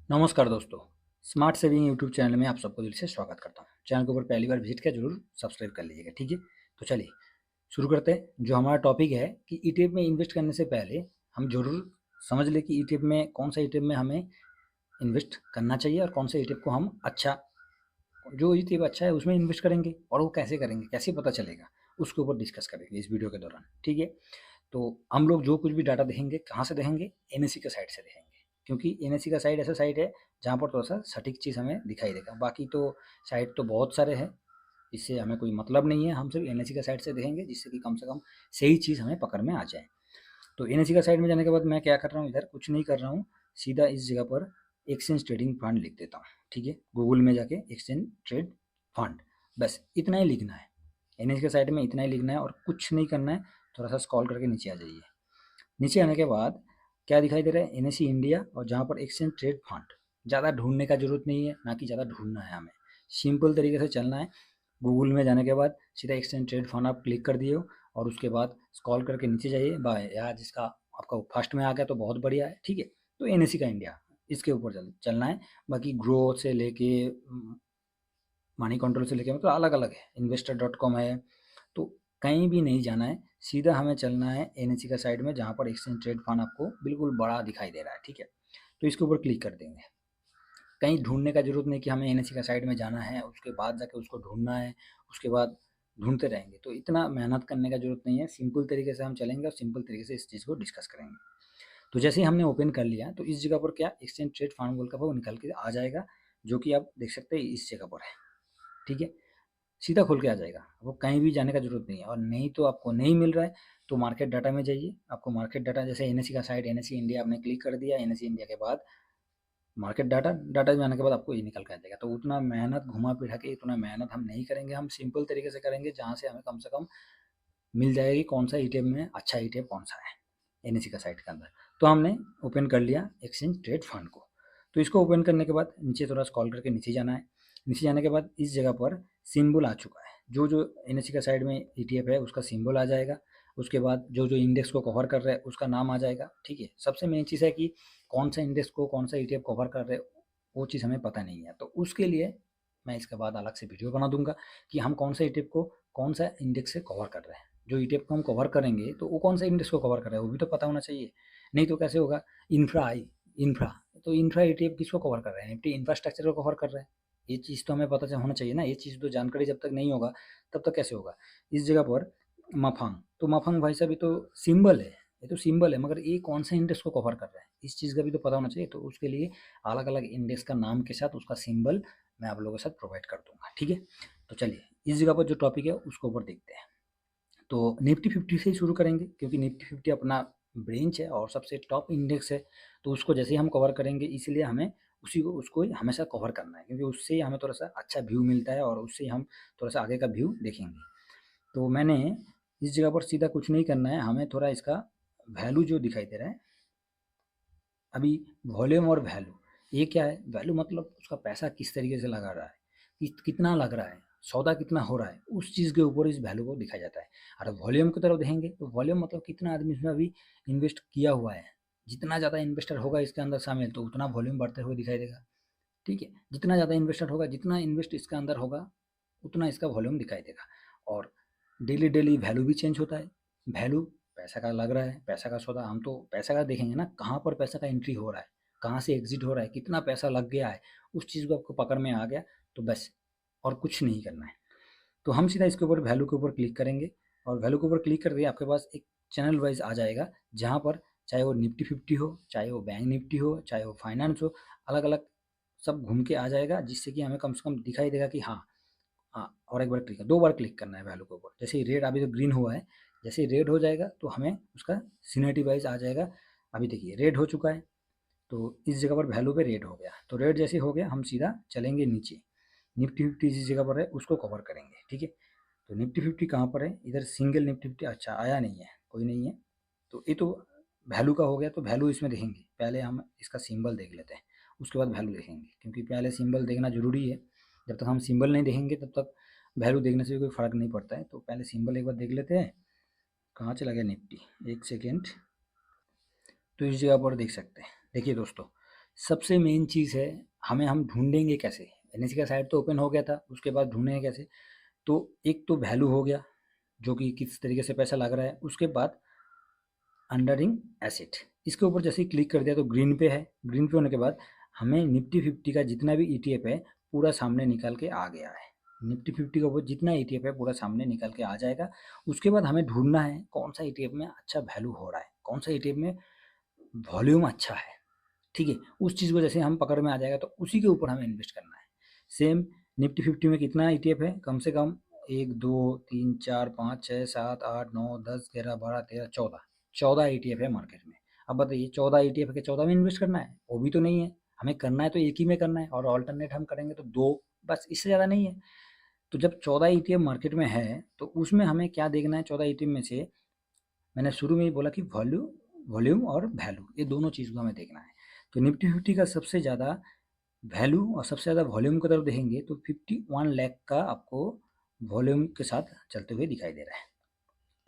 नमस्कार दोस्तों, smart saving YouTube channel में आप सबको दिल से स्वागत करता हूँ। चैनल के ऊपर पहली बार विजिट किया जरूर सब्सक्राइब कर लीजिएगा, ठीक है। तो चलिए शुरू करते हैं। जो हमारा टॉपिक है कि ईटीएफ में इन्वेस्ट करने से पहले हम जरूर समझ लें कि ईटीएफ में कौन सा ईटीएफ में हमें इन्वेस्ट करना चाहिए और कौन सा ईटीएफ को हम जो ईटीएफ अच्छा है उसमें इन्वेस्ट करेंगे और वो कैसे करेंगे, कैसे पता चलेगा, उसके ऊपर डिस्कस करेंगे इस वीडियो के दौरान, ठीक है। तो हम लोग जो कुछ भी डाटा देखेंगे कहाँ से देखेंगे, एनएससी के साइट से देखेंगे, क्योंकि एनएससी का साइट ऐसा साइट है जहाँ पर थोड़ा सा सटीक चीज़ हमें दिखाई देगा। बाकी तो साइट तो बहुत सारे हैं, इससे हमें कोई मतलब नहीं है। हम सिर्फ एनएससी का साइट से देखेंगे जिससे कि कम से कम सही चीज़ हमें पकड़ में आ जाए। तो एनएससी का साइट में जाने के बाद मैं क्या कर रहा हूँ, इधर कुछ नहीं कर रहा हूँ, सीधा इस जगह पर एक्सचेंज ट्रेडिंग फंड लिख देता हूँ, ठीक है। गूगल में जाके एक्सचेंज ट्रेड फंड, बस इतना ही लिखना है। एनएससी के साइट में इतना ही लिखना है और कुछ नहीं करना है। थोड़ा सा स्क्रॉल करके नीचे आ जाइए। नीचे आने के बाद क्या दिखाई दे रहा है, एनएससी इंडिया, और जहाँ पर एक्सचेंज ट्रेड फंड। ज़्यादा ढूंढने का जरूरत नहीं है, ना कि ज़्यादा ढूंढना है, हमें सिंपल तरीके से चलना है। गूगल में जाने के बाद सीधा एक्सचेंज ट्रेड फंड आप क्लिक कर दिए हो और उसके बाद स्क्रॉल करके नीचे जाइए। बाय यार, जिसका आपका फर्स्ट में आ गया तो बहुत बढ़िया है, ठीक है। तो एनएससी का इंडिया, इसके ऊपर चलना है। बाकी ग्रो से लेके मनी कंट्रोल से लेके मतलब अलग अलग है, investor.com है, तो कहीं भी नहीं जाना है। सीधा हमें चलना है एनएससी का साइड में जहाँ पर एक्सचेंज ट्रेड फंड आपको बिल्कुल बड़ा दिखाई दे रहा है, ठीक है। तो इसके ऊपर क्लिक कर देंगे। कहीं ढूंढने का जरूरत नहीं कि हमें एनएससी का साइड में जाना है उसके बाद जाके उसको ढूंढना है, उसके बाद ढूंढते रहेंगे, तो इतना मेहनत करने का जरूरत नहीं है। सिंपल तरीके से हम चलेंगे और सिंपल तरीके से इस चीज़ को डिस्कस करेंगे। तो जैसे ही हमने ओपन कर लिया तो इस जगह पर क्या एक्सचेंज ट्रेड फंड बोल का वो निकल के आ जाएगा, जो कि आप देख सकते हैं इस जगह पर है, ठीक है। सीधा खुल के आ जाएगा, आपको कहीं भी जाने का जरूरत नहीं है। और नहीं तो आपको नहीं मिल रहा है तो मार्केट डाटा में जाइए। आपको मार्केट डाटा, जैसे एनएससी का साइट एनएससी इंडिया आपने क्लिक कर दिया, एनएससी इंडिया के बाद मार्केट डाटा, डाटा में आने के बाद आपको ये निकल के आ जाएगा। तो उतना मेहनत घुमा फिरा के इतना मेहनत हम नहीं करेंगे, हम सिंपल तरीके से करेंगे जहाँ से हमें कम से कम मिल जाएगी कौन सा ईटीएफ में अच्छा ईटीएफ कौन सा है एनएससी का साइट के अंदर। तो हमने ओपन कर लिया एक्सचेंज ट्रेड फंड को। तो इसको ओपन करने के बाद नीचे थोड़ा स्क्रॉल करके नीचे जाना है। नीचे जाने के बाद इस जगह पर सिंबल आ चुका है, जो जो एनएससी का साइड में ईटीएफ है उसका सिंबल आ जाएगा। उसके बाद जो जो इंडेक्स को कवर कर रहा है उसका नाम आ जाएगा, ठीक है। सबसे मेन चीज़ है कि कौन सा इंडेक्स को कौन सा ईटीएफ कवर कर रहे हैं, वो चीज़ हमें पता नहीं है। तो उसके लिए मैं इसके बाद अलग से वीडियो बना दूंगा कि हम कौन सा ईटीएफ को कौन सा इंडेक्स से कवर कर रहे हैं। जो ईटीएफ को हम कवर करेंगे तो वो कौन सा इंडेक्स को कवर कर रहा है वो भी तो पता होना चाहिए, नहीं तो कैसे होगा। इंफ्रा आई, इंफ्रा, तो इंफ्रा ईटीएफ किसको कवर कर रहा है, निफ्टी इंफ्रास्ट्रक्चर को कवर कर रहा है। ये चीज़ तो हमें पता होना चाहिए ना, ये चीज़ तो जानकारी जब तक नहीं होगा तब तक कैसे होगा। इस जगह पर मफांग, तो मफांग भाई साहब ये तो सिंबल है, ये तो सिंबल है, मगर ये कौन सा इंडेक्स को कवर कर रहा है इस चीज़ का भी तो पता होना चाहिए। तो उसके लिए अलग अलग इंडेक्स का नाम के साथ उसका सिंबल मैं आप लोगों के साथ प्रोवाइड कर दूंगा, ठीक है। तो चलिए इस जगह पर जो टॉपिक है उसको ऊपर देखते हैं। तो निफ्टी 50 से ही शुरू करेंगे क्योंकि निफ्टी 50 अपना ब्रेंच है और सबसे टॉप इंडेक्स है। तो उसको जैसे ही हम कवर करेंगे इसलिए हमें उसी को उसको ही हमेशा कवर करना है, क्योंकि उससे ही हमें थोड़ा सा अच्छा व्यू मिलता है और उससे हम थोड़ा सा आगे का व्यू देखेंगे। तो मैंने इस जगह पर सीधा कुछ नहीं करना है, हमें थोड़ा इसका वैल्यू जो दिखाई दे रहा है अभी, वॉल्यूम और वैल्यू, ये क्या है, वैल्यू मतलब उसका पैसा किस तरीके से लगा रहा है, कितना लग रहा है, सौदा कितना हो रहा है, उस चीज़ के ऊपर इस वैल्यू को दिखाया जाता है। और वॉल्यूम की तरफ देखेंगे तो वॉल्यूम मतलब कितना आदमी इसमें अभी इन्वेस्ट किया हुआ है। जितना ज़्यादा इन्वेस्टर होगा इसके अंदर शामिल तो उतना वॉल्यूम बढ़ते हुए दिखाई देगा, ठीक है। जितना ज़्यादा इन्वेस्टर होगा, जितना इन्वेस्ट इसके अंदर होगा उतना इसका वॉल्यूम दिखाई देगा। और डेली डेली वैल्यू भी चेंज होता है। वैल्यू पैसा का लग रहा है, पैसा का सौदा, हम तो पैसा का देखेंगे ना, कहाँ पर पैसा का एंट्री हो रहा है, कहाँ से एग्जिट हो रहा है, कितना पैसा लग गया है, उस चीज़ को आपको पकड़ में आ गया तो बस, और कुछ नहीं करना है। तो हम सीधा इसके ऊपर वैल्यू के ऊपर क्लिक करेंगे और वैल्यू के ऊपर क्लिक कर दिए आपके पास एक चैनल वाइज आ जाएगा, जहाँ पर चाहे वो निफ्टी 50 हो, चाहे वो बैंक निफ्टी हो, चाहे वो फाइनेंस हो, अलग अलग सब घूम के आ जाएगा, जिससे कि हमें कम से कम दिखाई देगा कि हाँ। हाँ, और एक बार क्लिक, दो बार क्लिक करना है वैल्यू के ऊपर। जैसे ही रेड, अभी तो ग्रीन हुआ है, जैसे ही रेड हो जाएगा तो हमें उसका सीनियरिटी वाइज आ जाएगा। अभी देखिए रेड हो चुका है, तो इस जगह पर वैल्यू पे रेड हो गया, तो रेड जैसे हो गया हम सीधा चलेंगे नीचे। निफ्टी 50 जिस जगह पर है उसको कवर करेंगे, ठीक है। तो निफ्टी 50 कहाँ पर है, इधर सिंगल निफ्टी 50, अच्छा आया नहीं है, कोई नहीं है। तो ये तो वैल्यू का हो गया, तो वैल्यू इसमें देखेंगे, पहले हम इसका सिंबल देख लेते हैं, उसके बाद वैल्यू देखेंगे, क्योंकि पहले सिंबल देखना जरूरी है। जब तक हम सिंबल नहीं देखेंगे तब तक वैल्यू देखने से भी कोई फ़र्क नहीं पड़ता है। तो पहले सिंबल एक बार देख लेते हैं, कहाँ चला गया निफ्टी, एक सेकेंड। तो इस जगह पर देख सकते हैं, देखिए दोस्तों, सबसे मेन चीज़ है, हम ढूँढेंगे कैसे? एनएससी का साइट तो ओपन हो गया था, उसके बाद ढूँढेंगे कैसे? तो एक तो वैल्यू हो गया, जो कि किस तरीके से पैसा लग रहा है। उसके बाद अंडरिंग एसेट, इसके ऊपर जैसे ही क्लिक कर दिया तो ग्रीन पे है। ग्रीन पे होने के बाद हमें निफ्टी 50 का जितना भी ईटीएफ है पूरा सामने निकल के आ गया है। निफ्टी 50 का ऊपर जितना ईटीएफ है पूरा सामने निकल के आ जाएगा। उसके बाद हमें ढूंढना है कौन सा ईटीएफ में अच्छा वैल्यू हो रहा है, कौन सा ईटीएफ में वॉल्यूम अच्छा है। ठीक है, उस चीज़ को जैसे हम पकड़ में आ जाएगा तो उसी के ऊपर हमें इन्वेस्ट करना है। सेम निफ्टी 50 में कितना ईटीएफ है? कम से कम 1 2 3 4 5 6 7 8 9 10 11 12 13 14 14 ईटीएफ है मार्केट में। अब बताइए 14 ईटीएफ के 14 में इन्वेस्ट करना है? वो भी तो नहीं है। हमें करना है तो एक ही में करना है, और ऑल्टरनेट हम करेंगे तो दो, बस, इससे ज़्यादा नहीं है। तो जब 14 ईटीएफ मार्केट में है तो उसमें हमें क्या देखना है? 14 ईटीएफ में से मैंने शुरू में ही बोला कि वॉल्यूम और वैल्यू, ये दोनों चीज़ को हमें देखना है। तो निफ्टी 50 का सबसे ज़्यादा वैल्यू और सबसे ज़्यादा वॉल्यूम की तरफ देखेंगे तो 51 लाख का आपको वॉल्यूम के साथ चलते हुए दिखाई दे रहा है।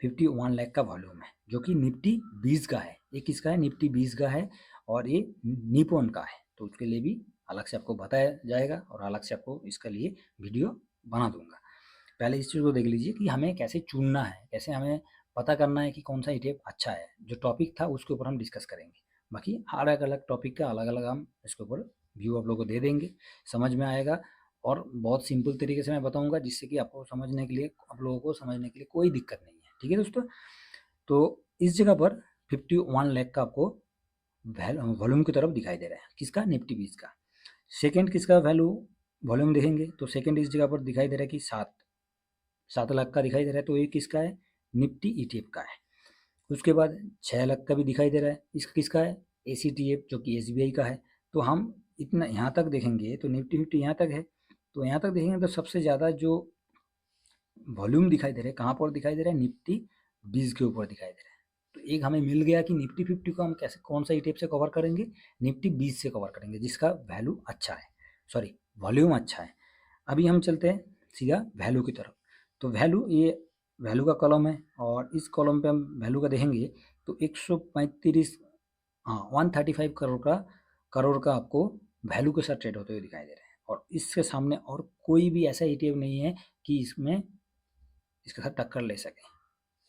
51 लाख का वॉल्यूम है, जो कि निफ्टी 20 का है। ये किसका है? निफ्टी 20 का है, और ये निपॉन का है। तो उसके लिए भी अलग से आपको बताया जाएगा, और अलग से आपको इसके लिए वीडियो बना दूंगा। पहले इस चीज़ को देख लीजिए कि हमें कैसे चुनना है, कैसे हमें पता करना है कि कौन सा ईटीएफ अच्छा है। जो टॉपिक था उसके ऊपर हम डिस्कस करेंगे। बाकी अलग अलग टॉपिक का अलग अलग हम इसके ऊपर व्यू आप लोगों को दे देंगे, समझ में आएगा। और बहुत सिंपल तरीके से मैं बताऊंगा, जिससे कि आपको समझने के लिए, आप लोगों को समझने के लिए कोई दिक्कत नहीं है। ठीक है दोस्तों, तो इस जगह पर 51 लाख का आपको वॉल्यूम की तरफ दिखाई दे रहा है। किसका? निफ्टी 20 का। सेकंड किसका वैल्यू वॉल्यूम देखेंगे तो सेकंड इस जगह पर दिखाई दे रहा है कि 7 लाख का दिखाई दे रहा है। तो ये किसका है? निफ्टी ईटीएफ का है। उसके बाद 6 लाख का भी दिखाई दे रहा है। इसका किसका है? एसीटीएफ, जो कि एसबीआई का है। तो हम इतना यहाँ तक देखेंगे तो निफ्टी 50 यहाँ तक है। तो यहाँ तक देखेंगे तो सबसे ज़्यादा जो वॉल्यूम दिखाई दे रहा है कहाँ पर दिखाई दे रहा है? निफ्टी 20 के ऊपर दिखाई दे रहा है। तो एक हमें मिल गया कि निफ्टी 50 को हम कैसे, कौन सा ईटीएफ से कवर करेंगे? निफ्टी 20 से कवर करेंगे, जिसका वैल्यू अच्छा है, सॉरी वॉल्यूम अच्छा है। अभी हम चलते हैं सीधा वैल्यू की तरफ। तो वैल्यू, ये वैल्यू का कॉलम है, और इस कॉलम पे हम वैल्यू का देखेंगे तो 135, हाँ 135 करोड़ का आपको वैल्यू के साथ ट्रेड होते हुए दिखाई दे रहा है। और इसके सामने और कोई भी ऐसा ईटीएफ नहीं है कि इसमें इसके साथ टक्कर ले सके।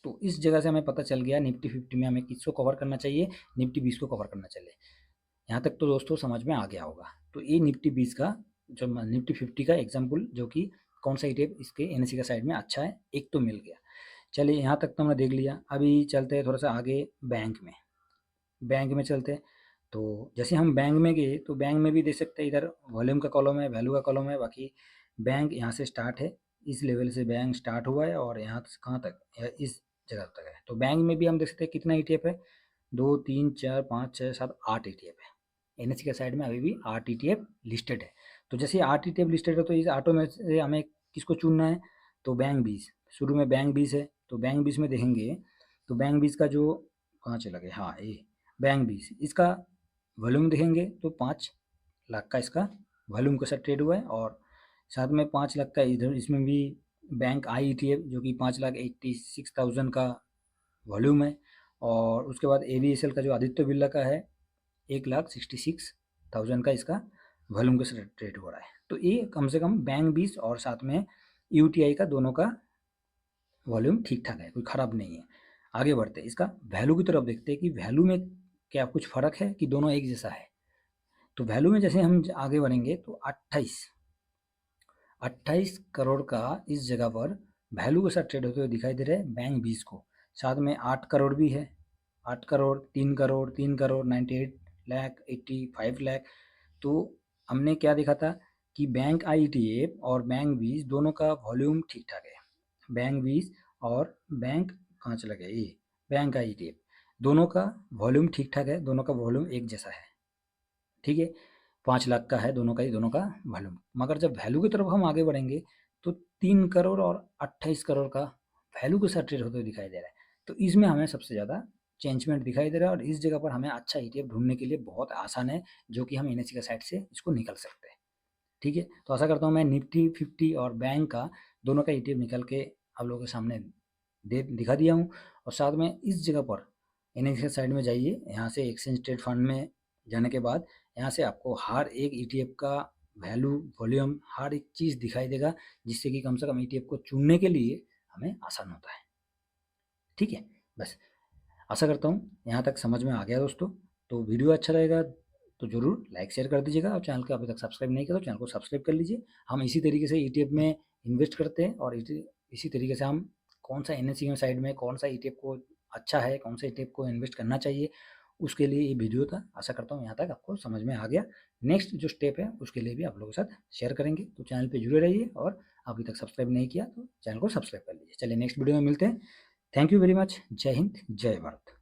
तो इस जगह से हमें पता चल गया निफ्टी 50 में हमें किसको कवर करना चाहिए, निफ्टी 20 को कवर करना चाहिए। यहाँ तक तो दोस्तों समझ में आ गया होगा। तो ये निफ्टी 20 का, जो निफ्टी 50 का एग्जाम्पल, जो कि कौन सा ईटीएफ इसके एनएससी का साइड में अच्छा है, एक तो मिल गया। चलिए यहाँ तक तो हमने देख लिया। अभी चलते हैं थोड़ा सा आगे बैंक में। बैंक में चलते हैं तो जैसे हम बैंक में गए तो बैंक में भी देख सकते हैं, इधर वॉल्यूम का कॉलम है, वैल्यू का कॉलम है। बाकी बैंक यहाँ से स्टार्ट है, इस लेवल से बैंक स्टार्ट हुआ है, और यहाँ से कहाँ तक? इस जगह तक है। तो बैंक में भी हम देख सकते हैं कितना ईटीएफ है? 2 3 4 5 6 7 8 ईटीएफ है। एनएससी के साइड में अभी भी 8 ईटीएफ लिस्टेड है। तो जैसे 8 ईटीएफ लिस्टेड है तो इस आटो में से हमें किसको चुनना है? तो बैंक 20, शुरू में बैंक 20 है। तो बैंक 20 में देखेंगे तो बैंक 20 का जो, कहाँ चला गया, हाँ ये बैंक 20, इसका वॉल्यूम देखेंगे तो 5 लाख का इसका वॉल्यूम के साथ ट्रेड हुआ है। और साथ में 5 लाख का इधर इसमें भी बैंक आई ईटीएफ, जो कि 5,86,000 का वॉल्यूम है। और उसके बाद एवीएसएल का जो आदित्य बिरला का है 1,66,000 का इसका वॉल्यूम के साथ ट्रेड हो रहा है। तो ये कम से कम बैंक 20 और साथ में यूटीआई का, दोनों का वॉल्यूम ठीक ठाक है, कोई ख़राब नहीं है। आगे बढ़ते हैं, इसका वैल्यू की तरफ देखते हैं कि वैल्यू में क्या कुछ फ़र्क है कि दोनों एक जैसा है। तो वैल्यू में जैसे हम आगे बढ़ेंगे तो 28 करोड़ का इस जगह पर वैल्यू के साथ ट्रेड होते हुए दिखाई दे रहे हैं बैंक 20 को। साथ में 8 करोड़ भी है, 8 करोड़, 3 करोड़, 3 करोड़, 98 लाख, 85 लाख। तो हमने क्या देखा था कि बैंक आईटीएफ और बैंक 20 दोनों का वॉल्यूम ठीक ठाक है। बैंक 20 और बैंक, कहाँ चला गया ये, बैंक आईटीएफ, दोनों का वॉल्यूम ठीक ठाक है, दोनों का वॉल्यूम एक जैसा है। ठीक है, 5 लाख का है दोनों का ही, दोनों का वॉल्यूम। मगर जब वैल्यू की तरफ हम आगे बढ़ेंगे तो 3 करोड़ और 28 करोड़ का वैल्यू के साथ ट्रेड होते हुए दिखाई दे रहा है। तो इसमें हमें सबसे ज़्यादा चेंजमेंट दिखाई दे रहा है, और इस जगह पर हमें अच्छा ईटीएफ ढूंढने के लिए बहुत आसान है, जो कि हम एनएससी का साइड से इसको निकल सकते हैं। ठीक है, तो आशा करता हूँ मैं निफ्टी 50 और बैंक का दोनों का ईटीएफ निकल के आप लोगों के सामने दिखा दिया हूँ। और साथ में इस जगह पर एनएससी साइड में जाइए, यहाँ से एक्सचेंज ट्रेड फंड में जाने के बाद यहाँ से आपको हर एक ETF का वैल्यू, वॉल्यूम, हर एक चीज़ दिखाई देगा, जिससे कि कम से कम ETF को चुनने के लिए हमें आसान होता है। ठीक है, बस आशा करता हूँ यहाँ तक समझ में आ गया दोस्तों। तो वीडियो अच्छा रहेगा तो ज़रूर लाइक शेयर कर दीजिएगा, और चैनल को अभी तक सब्सक्राइब नहीं किया तो चैनल को सब्सक्राइब कर लीजिए। हम इसी तरीके से ETF में इन्वेस्ट करते हैं, और इसी तरीके से हम कौन सा NSE में साइड में कौन सा ETF को अच्छा है, कौन सा ETF को इन्वेस्ट करना चाहिए, उसके लिए ये वीडियो था। आशा करता हूँ यहाँ तक आपको समझ में आ गया। नेक्स्ट जो स्टेप है उसके लिए भी आप लोगों के साथ शेयर करेंगे, तो चैनल पे जुड़े रहिए, और अभी तक सब्सक्राइब नहीं किया तो चैनल को सब्सक्राइब कर लीजिए। चलिए नेक्स्ट वीडियो में मिलते हैं। Thank you very much. जय हिंद, जय भारत।